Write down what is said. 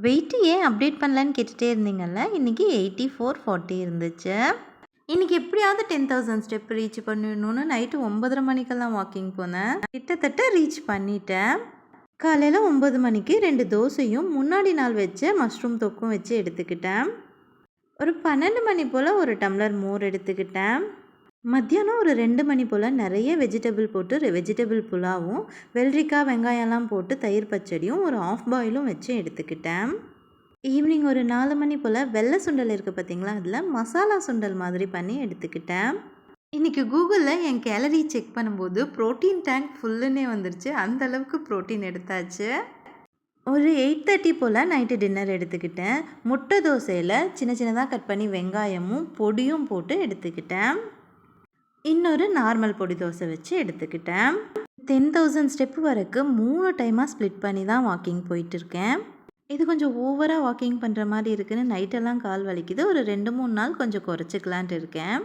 Wait ஏன் update பண்ணலன்னு கேட்டுகிட்டே இருந்தீங்கல்ல. இன்றைக்கி 8440 இருந்துச்சு. இன்றைக்கி எப்படியாவது 10,000 ஸ்டெப் ரீச் பண்ணிடணும்னு நைட்டு 9:30 மணிக்கெல்லாம் வாக்கிங் போனேன். கிட்டத்தட்ட ரீச் பண்ணிட்டேன். காலையில் 9 மணிக்கு 2 தோசையும் முன்னாடி நாள் வச்ச மஷ்ரூம் தொக்கும் வச்சு எடுத்துக்கிட்டேன். ஒரு 12 மணி போல் ஒரு டம்ளர் மோர் எடுத்துக்கிட்டேன். மத்தியானம் ஒரு 2 மணி போல் நிறைய வெஜிடபிள் போட்டு வெஜிடபிள் புலாவும் வெள்ளரிக்காய் வெங்காயம்லாம் போட்டு தயிர் பச்சடியும் ஒரு ஆஃப் பாயிலும் வச்சு எடுத்துக்கிட்டேன். ஈவினிங் ஒரு 4 மணி போல் வெள்ளை சுண்டல் இருக்குது பார்த்திங்களா, அதில் மசாலா சுண்டல் மாதிரி பண்ணி எடுத்துக்கிட்டேன். இன்றைக்கி கூகுளில் என் கேலரி செக் பண்ணும்போது ப்ரோட்டீன் டேங்க் ஃபுல்லுன்னே வந்துருச்சு. அந்தளவுக்கு ப்ரோட்டீன் எடுத்தாச்சு. ஒரு 8:30 போல் நைட்டு டின்னர் எடுத்துக்கிட்டேன். முட்டை தோசையில் சின்ன சின்னதாக கட் பண்ணி வெங்காயமும் பொடியும் போட்டு எடுத்துக்கிட்டேன். இன்னொரு நார்மல் பொடி தோசை வச்சு எடுத்துக்கிட்டேன். 10,000 ஸ்டெப்பு வரைக்கும் 3 டைமாக ஸ்ப்ளிட் பண்ணி தான் வாக்கிங் போயிட்டுருக்கேன். இது கொஞ்சம் ஓவராக வாக்கிங் பண்ணுற மாதிரி இருக்குதுன்னு நைட்டெல்லாம் கால் வலிக்குது. ஒரு 2-3 நாள் கொஞ்சம் குறைச்சிக்கலான்ட்டு இருக்கேன்.